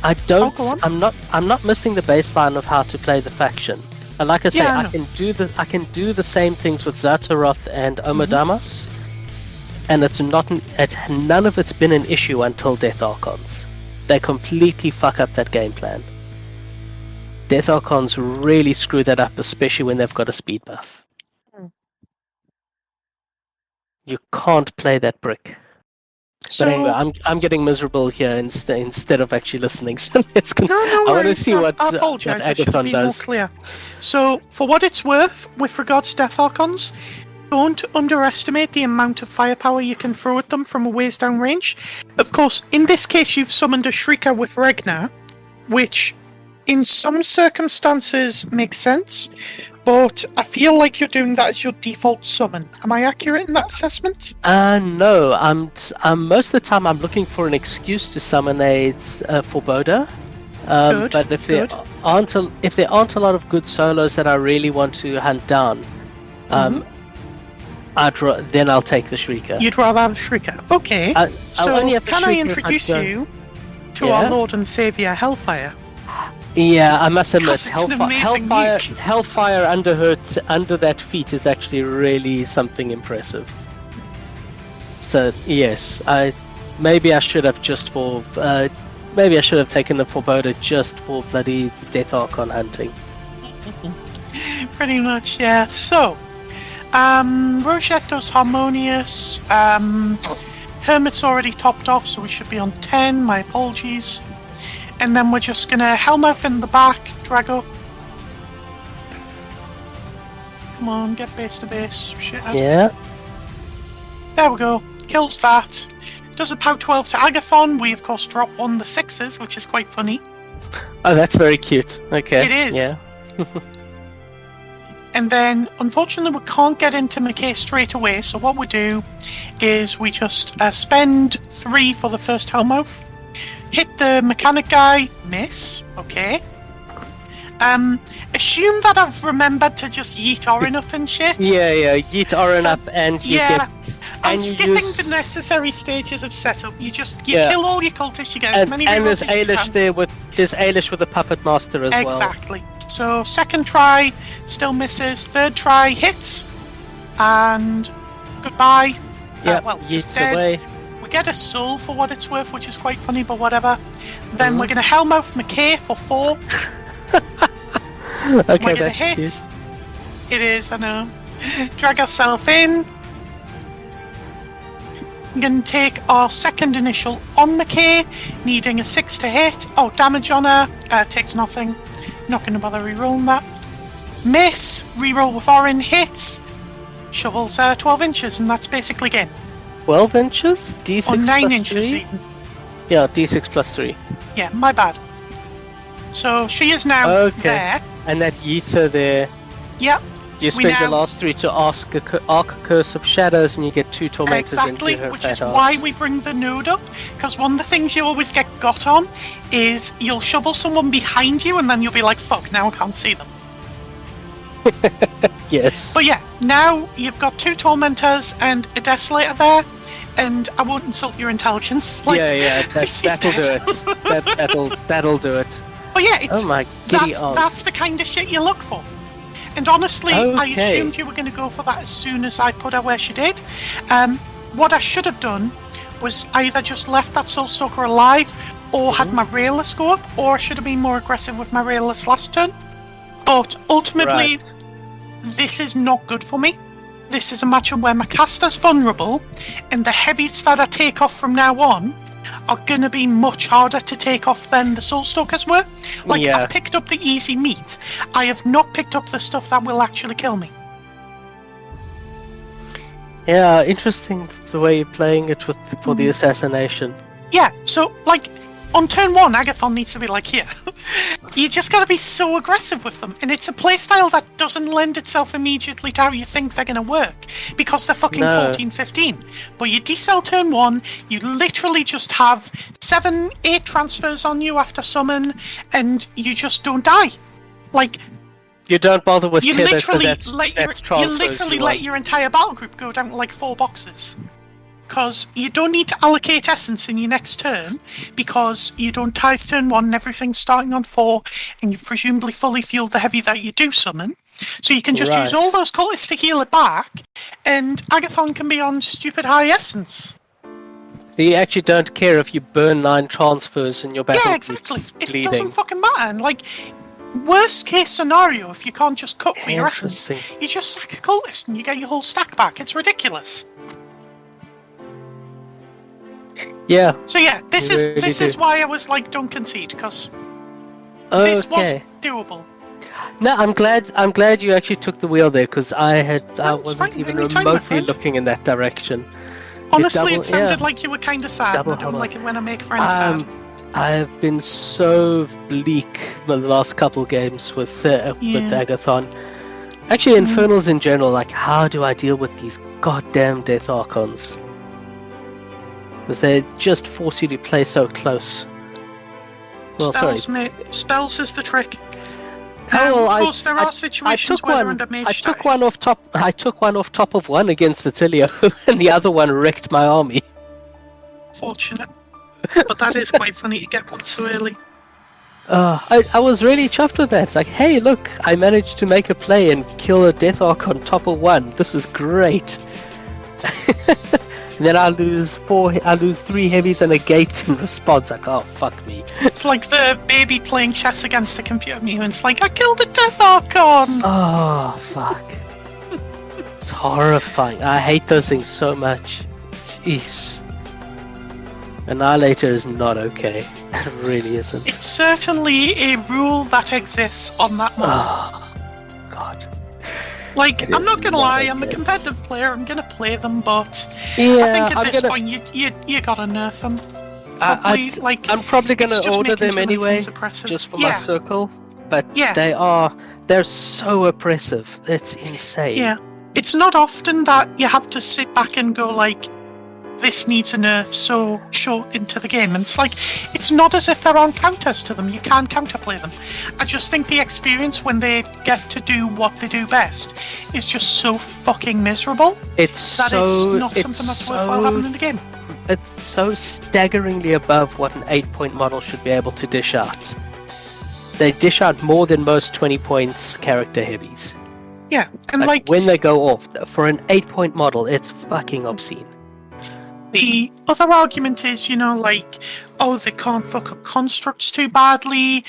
not missing the baseline of how to play the faction. And like I say, Yeah, I I can do the same things with Zataroth and Omodamos, and none of it's been an issue until Death Archons. They completely fuck up that game plan. Death Archons really screw that up, especially when they've got a speed buff. You can't play that brick. So, But anyway, I'm getting miserable here instead of actually listening. So let's no I want to worries. see what I apologise. I should have Agathon been more does. clear. So, for what it's worth, with regards to Death Archons, don't underestimate the amount of firepower you can throw at them from a ways down range. Of course, in this case, you've summoned a Shrieker with Regna, which, in some circumstances, makes sense. But I feel like you're doing that as your default summon. Am I accurate in that assessment? No. Most of the time I'm looking for an excuse to summon a Foreboder. Good, But if good. there aren't a lot of good solos that I really want to hunt down, then I'll take the Shrieker. You'd rather have a Shrieker. Okay. I'll So, only have the can I Shrieker if introduce go- you to Yeah? our Lord and Saviour Hellfire? Yeah, I must admit, Because it's an amazing nuke. Hellfire under that feat is actually really something impressive. So yes, maybe I should have taken the Foreboder just for bloody Death Archon hunting. Pretty much, yeah. So, Roget does Harmonious. Hermit's already topped off, so we should be on 10. My apologies. And then we're just gonna Hellmouth in the back, drag up. Come on, get base to base. Shit. Yeah. There we go. Kills that. Does a POW 12 to Agathon. We, of course, drop on the 6s, which is quite funny. Oh, that's very cute. Okay. It is. Yeah. And then, unfortunately, we can't get into MacKay straight away, so what we do is we just spend 3 for the first Hellmouth, hit the Mechanik guy, miss, okay. Assume that I've remembered to just yeet Aurum up and shit. Yeah. Yeet Aurum up and you yeah. get... I'm and you skipping use... the necessary stages of setup. You Yeah. kill all your cultists, you get as many And there's rerolls as you Eilish can. there there's Eilish with the Puppet Master as well. Exactly. So second try, still misses. Third try, hits. And goodbye. Yeah, well, just yeets dead. away. We get a soul for what it's worth, which is quite funny, but whatever. Then we're going to Hellmouth MacKay for 4. Okay, We're going to that's hit. cute. It is, I know. Drag ourselves in. I'm going to take our second initial on MacKay, needing a 6 to hit. Oh, damage on her. Takes nothing. Not going to bother re-rolling that. Miss. Reroll with Aurum. Hits. Shovels 12 inches, and that's basically game. 12 inches? D6 Or 9 plus inches 3? even. Yeah, D6 plus 3. Yeah, my bad. So she is now Okay. there. And that yeets her there. Yep. You spend the last 3 to arc Curse of Shadows and you get 2 Tormentors Exactly, into her which fat is ass. why we bring the node up, because one of the things you always get got on is you'll shovel someone behind you and then you'll be like, fuck, now I can't see them. Yes. But yeah, now you've got 2 Tormentors and a Desolator there, and I won't insult your intelligence. Like, yeah, she's that'll do dead. it. That'll do it. But yeah, it's, Oh my giddy aunt. that's the kind of shit you look for. And honestly, I Okay. assumed you were going to go for that as soon as I put her where she did. What I should have done was either just left that Soul Stalker alive, or had my Railless go up, or I should have been more aggressive with my Railless last turn. But ultimately, Right. this is not good for me. This is a matchup where my caster's vulnerable, and the heavies that I take off from now on are going to be much harder to take off than the Soul Stalkers were. Like, Yeah. I've picked up the easy meat. I have not picked up the stuff that will actually kill me. Yeah, interesting the way you're playing it for the assassination. Yeah, so, like, on turn 1, Agathon needs to be like, here. You just gotta be so aggressive with them. And it's a playstyle that doesn't lend itself immediately to how you think they're gonna work. Because they're fucking 14-15. But you decel turn 1, you literally just have 7-8 transfers on you after summon, and you just don't die. Like, you don't bother with you tether, literally that's let your entire battle group go down to like 4 boxes. Because you don't need to allocate essence in your next turn, because you don't tithe turn 1 and everything's starting on 4, and you've presumably fully fueled the heavy that you do summon. So you can just use all those cultists to heal it back, and Agathon can be on stupid high essence. So you actually don't care if you burn 9 transfers in your battle. Yeah, exactly. It doesn't fucking matter. And like, worst case scenario, if you can't just cut for your essence, you just sack a cultist and you get your whole stack back. It's ridiculous. Yeah. So yeah, this is why I was like, don't concede, because this was doable. No, I'm glad you actually took the wheel there, because I wasn't even remotely looking in that direction. Honestly, it sounded like you were kind of sad. I don't like it when I make friends sad. I've been so bleak the last couple games with Agathon. Actually, Infernals in general, like, how do I deal with these goddamn Death Archons? Because they just force you to play so close. Well, spells, mate. Spells is the trick. Of course, there are situations where they're under mage I took one off top of one against Attilio, and the other one wrecked my army. Fortunate. But that is quite funny to get one so early. I was really chuffed with that. It's like, hey, look, I managed to make a play and kill a Death Archon top of 1. This is great. And then I lose 3 heavies and a gate in response. Like, oh, fuck me. It's like the baby playing chess against the computer mutants. Like, I killed a Death Archon! Oh, fuck. It's horrifying. I hate those things so much. Jeez. Annihilator is not okay. It really isn't. It's certainly a rule that exists on that model. Oh, God. Like, I'm not gonna lie, I'm a competitive player, I'm gonna play them, but I think at this point you gotta nerf them. I'm probably gonna order them anyway, just for my circle, but they're so oppressive, it's insane. Yeah, it's not often that you have to sit back and go like, this needs a nerf so short into the game, and it's like, it's not as if there aren't counters to them, you can counterplay them. I just think the experience when they get to do what they do best is just so fucking miserable it's not something that's worthwhile having in the game. It's so staggeringly above what an 8-point model should be able to dish out. They dish out more than most 20 points character heavies. Yeah, and like when they go off, for an 8-point model, it's fucking obscene. The other argument is, like, oh, they can't fuck up constructs too badly,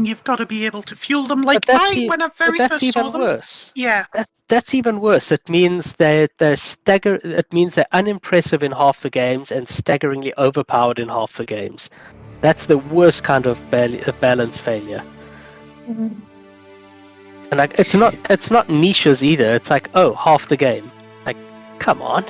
you've got to be able to fuel them. Like, when I very first saw them... Worse. Yeah. That's even worse. It means they're It means they're unimpressive in half the games and staggeringly overpowered in half the games. That's the worst kind of balance failure. Mm-hmm. And like, it's not niches either. It's like, oh, half the game. Like, come on.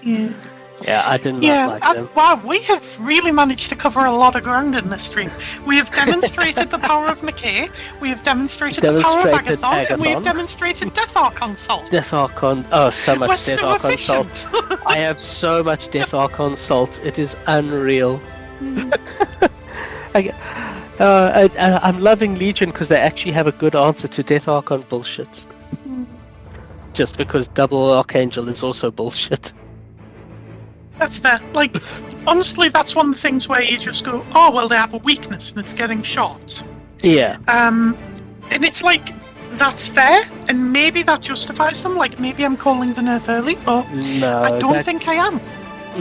Yeah, I did not like them. Wow, we have really managed to cover a lot of ground in this stream. We have demonstrated the power of MacKay, we have demonstrated the power of Agathon, and we have demonstrated Death Archon Salt. Death Archon, oh, so much Death Archon efficient. Salt. I have so much Death Archon Salt, it is unreal. I'm loving Legion because they actually have a good answer to Death Archon bullshit. Just because Double Archangel is also bullshit. That's fair. Like, honestly, that's one of the things where you just go, oh, well, they have a weakness and it's getting shot. Yeah. And it's like, that's fair, and maybe that justifies them. Like, maybe I'm calling the nerf early, but I don't think I am.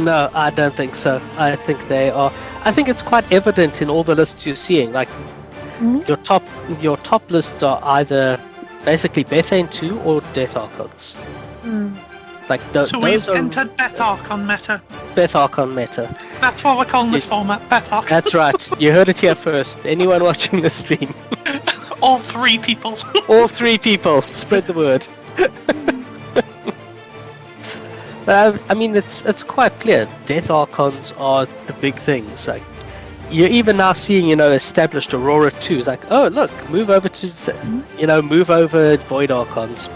No, I don't think so. I think they are. I think it's quite evident in all the lists you're seeing. Like, your top lists are either basically Bethane 2 or Death Archons. Like so we've entered Beth Archon meta. Beth Archon meta. That's what we're calling this format, Beth Archon. That's right. You heard it here first. Anyone watching the stream? All 3 people. All 3 people. Spread the word. But I mean, it's quite clear. Death Archons are the big things. Like, you're even now seeing, established Aurora 2. It's like, oh, look, move over move over Void Archons.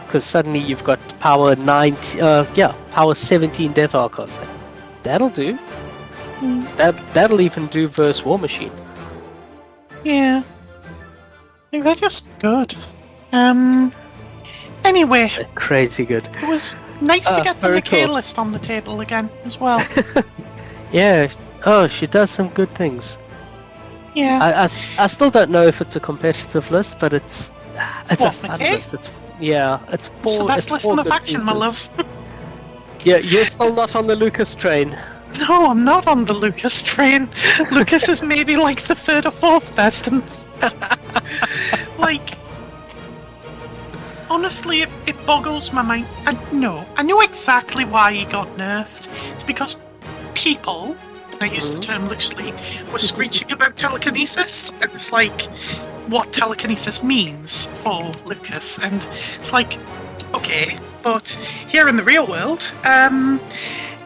Because suddenly you've got power 19, power 17 Death Archons. Like, that'll do. That'll even do verse Warmachine. Yeah. I think they're just good. Anyway. They're crazy good. It was nice to get the MacKay cool. list on the table again as well. Yeah. Oh, she does some good things. Yeah. I still don't know if it's a competitive list, but it's a fun MacKay? list. It's for, It's the best list in the good faction, my pieces. love. Yeah, you're still not on the Lucas train. No, I'm not on the Lucas train. Lucas is maybe like the third or fourth best. And like, honestly, it boggles my mind. I know exactly why he got nerfed. It's because people, and I use the term loosely, were screeching about telekinesis. And it's like, what telekinesis means for Lucas. And it's like, okay, but here in the real world,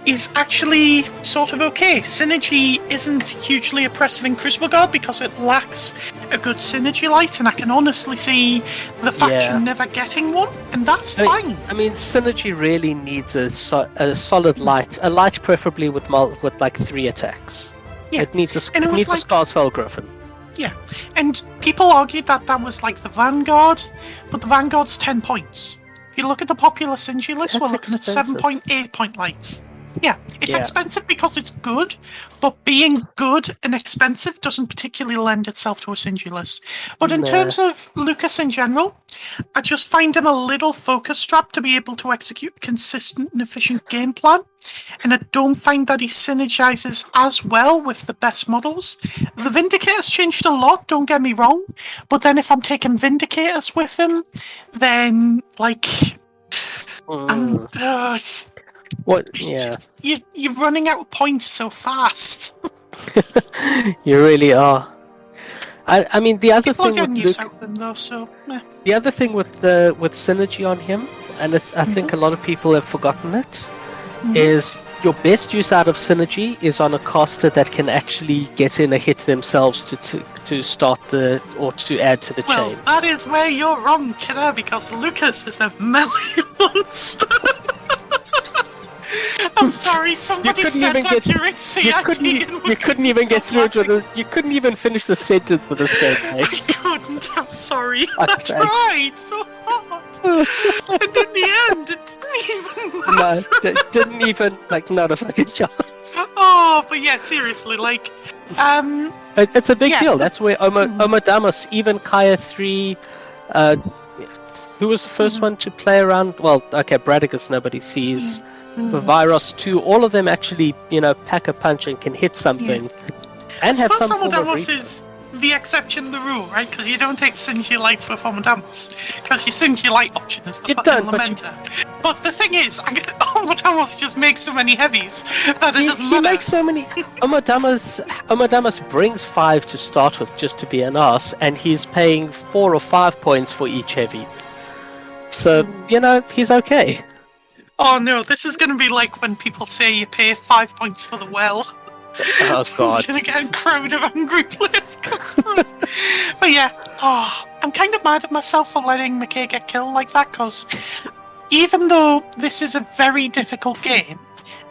is actually sort of okay. Synergy isn't hugely oppressive in Crucible Guard because it lacks a good synergy light, and I can honestly see the faction never getting one, and that's fine. I mean, synergy really needs a solid light, a light preferably with like 3 attacks. Yeah. It needs a like, Scarsfell Griffin. Yeah, and people argued that was like the Vanguard, but the Vanguard's 10 points. If you look at the popular synergy list, we're looking at 7.8 point lights. Yeah, it's expensive because it's good, but being good and expensive doesn't particularly lend itself to a synergy list. But in terms of Lucas in general, I just find him a little focus strapped to be able to execute a consistent and efficient game plan, and I don't find that he synergizes as well with the best models. The Vindicator's changed a lot, don't get me wrong, but then if I'm taking Vindicators with him, then, like... What? Yeah. You're running out of points so fast. You really are. I mean, the other People thing are with used Luke, to them though, so the other thing with synergy on him, and I think a lot of people have forgotten it, is your best use out of synergy is on a caster that can actually get in a hit themselves to start to add to the chain. Well, that is where you're wrong, kidder, because Lucas is a melee monster. I'm sorry, somebody said that during CID. You couldn't even get through it you couldn't even finish the sentence with a straight face. I couldn't, I'm sorry. I tried so hard. And in the end, it didn't even matter. No, it didn't even, not a fucking chance. Oh, but yeah, seriously, it's a big deal. That's where Omodamus, even Kaya 3, who was the first one to play around? Well, okay, Bradigus nobody sees. For Virus 2, all of them actually, pack a punch and can hit something. And have some form of Omodamus is the exception, the rule, right? Because you don't take Synergy Lights with Omodamus. Because your Synergy Light option is the fucking Lamenter. But the thing is, Omodamus just makes so many heavies that it doesn't matter. He makes so many... Omodamus brings 5 to start with just to be an ass, and he's paying 4 or 5 points for each heavy. So, he's okay. Oh no, this is going to be like when people say you pay 5 points for the well. Oh god. You're going to get a crowd of angry players. But yeah, I'm kind of mad at myself for letting MacKay get killed like that, because even though this is a very difficult game,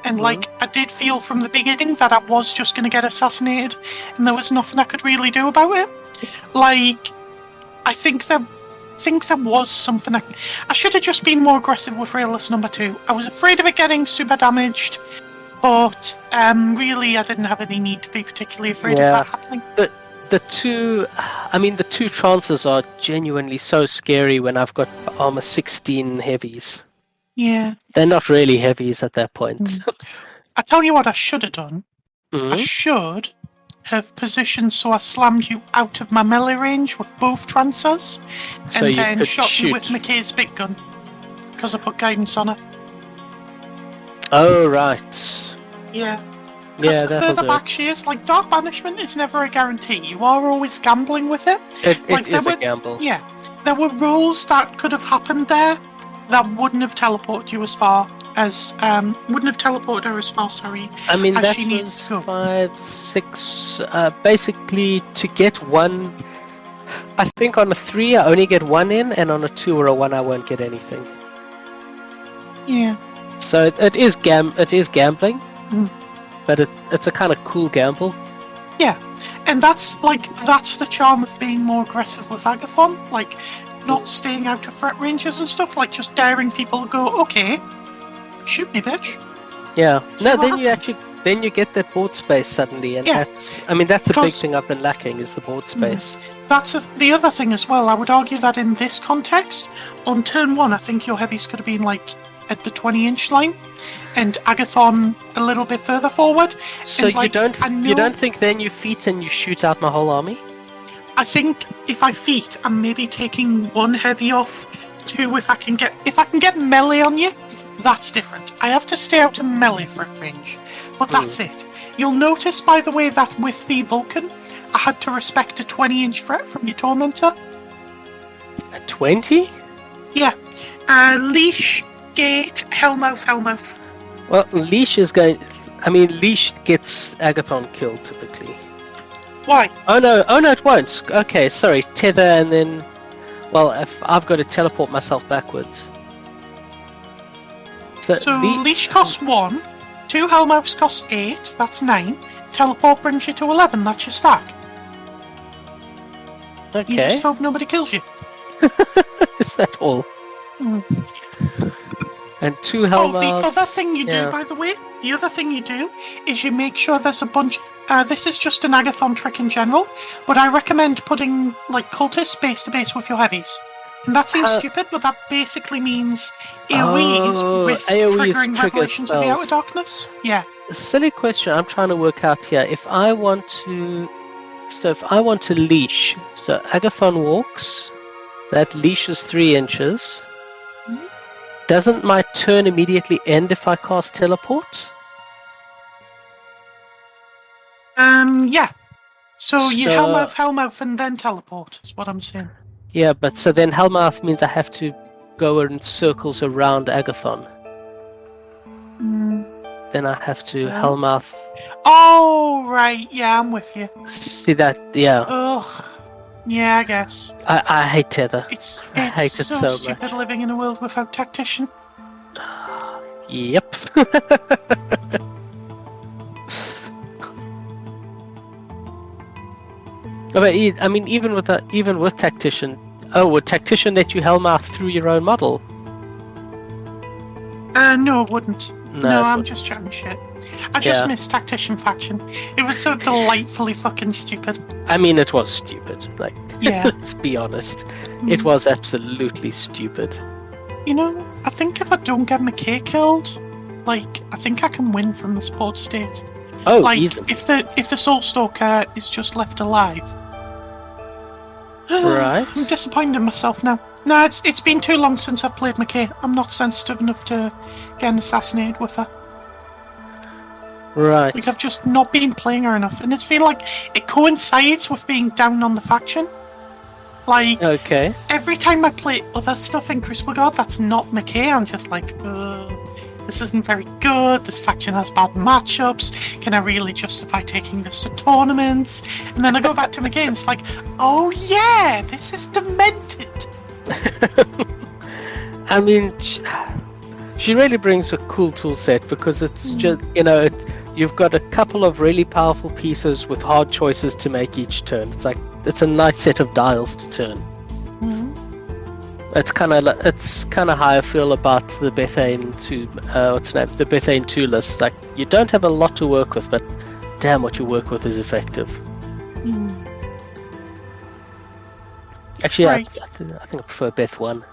and I did feel from the beginning that I was just going to get assassinated, and there was nothing I could really do about it, I think there was something I should have just been more aggressive with Railless number 2. I was afraid of it getting super damaged, but really I didn't have any need to be particularly afraid of that happening. The two Trancers are genuinely so scary when I've got armor 16 heavies. Yeah. They're not really heavies at that point. I tell you what I should have done. Mm-hmm. I should have positioned so I slammed you out of my melee range with both Trancers, so and then shot shoot. you with MacKay's big gun, because I put guidance on it. Oh, right. Yeah. Yeah, the further back she is, Dark Banishment is never a guarantee. You are always gambling with it. It is a gamble. Yeah. There were rolls that could have happened there that wouldn't have teleported you as far. as wouldn't have teleported her as far. Sorry. I mean, as that she needed was to go. 5, 6. Basically, to get one, I think on a 3 I only get 1 in, and on a 2 or a 1 I won't get anything. Yeah. So it is gambling, Mm. but it's a kind of cool gamble. Yeah, and that's the charm of being more aggressive with Agathon, like not staying out of threat ranges and stuff, like just daring people to go, okay, shoot me, bitch. Yeah. See No, what then you happens. then you get that board space suddenly, and Yeah. that's a big 'Cause- thing I've been lacking is the board space. That's the other thing as well. I would argue that in this context, on turn 1, I think your heavies could have been like at the 20-inch line, and Agathon a little bit further forward. So And, like, I you know- don't think then you feet and you shoot out my whole army? I think if I feat, I'm maybe taking 1 heavy off. 2, if I can get melee on you, that's different. I have to stay out of melee threat range, but that's it. You'll notice, by the way, that with the Vulcan, I had to respect a 20-inch threat from your Tormentor. A 20? Yeah. Leash, gate, Hellmouth. Well, Leash is going. I mean, Leash gets Agathon killed typically. Why? Oh no, it won't. Okay, sorry. Tether and then. Well, if I've got to teleport myself backwards. So Leash costs 1, 2 Hellmouths costs 8, that's 9. Teleport brings you to 11, that's your stack. You Okay. just hope nobody kills you. Is that all? Mm. And 2 Oh, Hellmouths. the other thing you yeah. do, by the way, is you make sure there's a bunch. This is just an Agathon trick in general, but I recommend putting like cultists base to base with your heavies. And that seems stupid, but that basically means AoEs risk AoEs triggering trigger Revelations of the spells. Outer Darkness. Yeah. A silly question I'm trying to work out here. If I want to leash, so Agathon walks, that leash is 3 inches. Mhm. Doesn't my turn immediately end if I cast teleport? Yeah. So you So- Hellmouth, and then teleport, is what I'm saying. Yeah, but so then Hellmouth means I have to go in circles around Agathon. Mm. Then I have to Yeah. Hellmouth. Oh, right. Yeah, I'm with you. See that? Yeah. Ugh. Yeah, I guess. I hate Tether. It's I hate it so, so much. stupid living in a world without tactician. Yep. But I mean, even with tactician, would tactician let you Hellmouth through your own model? No, it wouldn't. No, No, it I'm wouldn't. just chatting shit. I just Yeah. missed Tactician Faction. It was so delightfully fucking stupid. I mean, it was stupid. Like, Yeah. let's be honest, it was absolutely stupid. You know, I think if I don't get MacKay killed, like, I think I can win from the sport state. Oh, Like, easy. if the Soul Stalker is just left alive. Right. I'm disappointed in myself now. No, it's been too long since I've played MacKay. I'm not sensitive enough to getting assassinated with her. Right. Like, I've just not been playing her enough, and it's been like it coincides with being down on the faction. Like, Okay. every time I play other stuff in Crucible Guard that's not MacKay, I'm just like, this isn't very good, this faction has bad matchups, can I really justify taking this to tournaments? And then I go back to MacKay and it's like, oh yeah, this is demented. I mean, she really brings a cool tool set because it's just, you've got a couple of really powerful pieces with hard choices to make each turn. It's like, it's a nice set of dials to turn. Mhm. It's kind of how I feel about the Bethane 2, the Bethane 2 list. Like, you don't have a lot to work with, but damn, what you work with is effective. Mm. Actually, Right. I think I prefer Beth 1.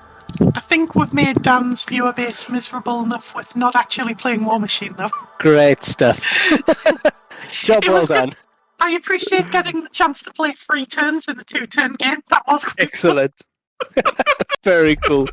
I think we've made Dan's viewer base miserable enough with not actually playing Warmachine, though. Great stuff. Job It well was good. done. I appreciate getting the chance to play 3 turns in a 2-turn game. That was quite fun. Excellent. Very cool.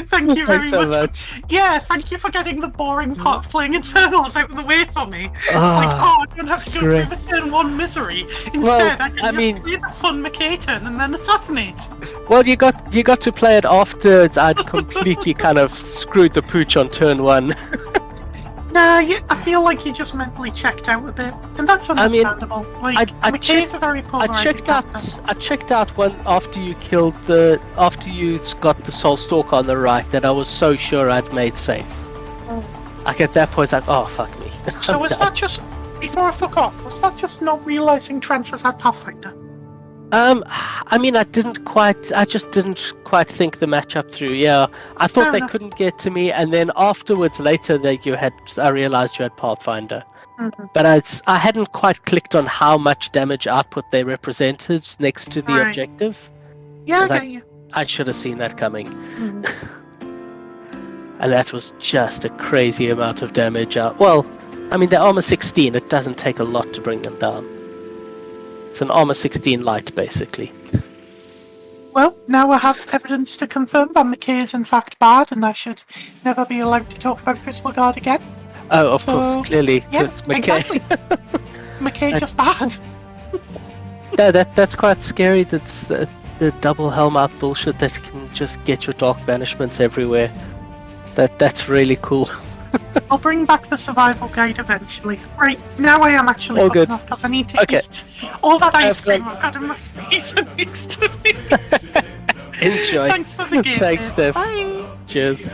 Thank you very Thanks so much. much. Yeah, thank you for getting the boring part of playing Infernals out of the way for me. It's like, Ah, I don't have to go great. through the turn 1 misery. Instead, Well, I can I just mean- play the fun MacKay turn and then assassinate. Well, you got to play it after I'd completely kind of screwed the pooch on turn 1. Nah, I feel like you just mentally checked out a bit, and that's understandable. MacKay's a very polarizing caster. I checked out one after you got the Soul Stalker on the right that I was so sure I'd made safe. Like at that point, like, oh fuck me. So was that just before I fuck off? Was that just not realizing Trancer's had Pathfinder? I mean, I just didn't quite think the matchup through. Yeah, I thought they couldn't get to me, and then afterwards, later, I realized you had Pathfinder. Mm-hmm. But I hadn't quite clicked on how much damage output they represented next to the objective. Yeah, I I should have seen that coming. Mm-hmm. And that was just a crazy amount of damage. Well, I mean, they're armor 16. It doesn't take a lot to bring them down. It's an armor 16 light, basically. Well, now I have evidence to confirm that MacKay is in fact bad, and I should never be allowed to talk about Crucible Guard again. Oh, of course, clearly. Yeah, it's MacKay. exactly. MacKay's just bad. No, that's quite scary. That's the double helm out bullshit that can just get your dark banishments everywhere. That's really cool. I'll bring back the survival guide eventually. Right, now I am actually All fucking good. off because I need to eat all that ice cream I've got in my face and next to me. Enjoy. Thanks for the game. Thanks, Steph. Bye. Cheers.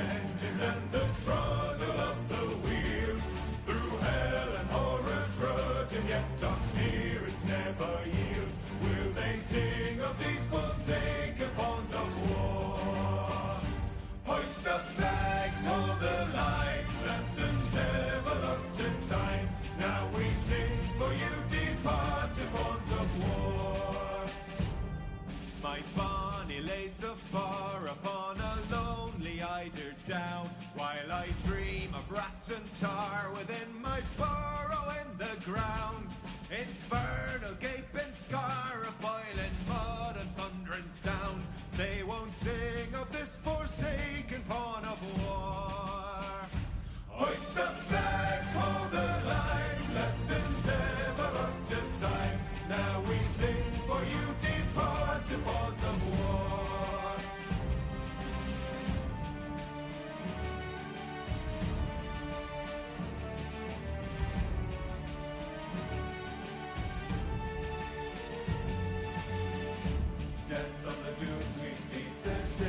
While I dream of rats and tar within my burrow in the ground, infernal gaping scar of boiling mud and thundering sound. They won't sing of this forsaken pawn of war. Hoist the flags, hold the lines, lessons ever lost to time. Now we sing for you, departed pawns of war. Death on the dunes we feed the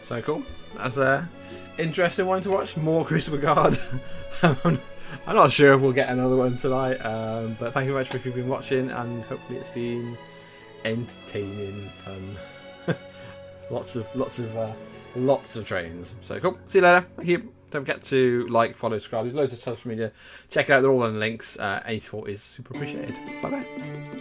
So cool. That's interesting one to watch. More Crucible Guard. I'm not sure if we'll get another one tonight, but thank you very much if you've been watching, and hopefully it's been entertaining, fun. lots of trains. So cool. See you later. Thank you. Don't forget to like, follow, subscribe. There's loads of social media. Check it out. They're all on the links. Any support is super appreciated. Bye bye.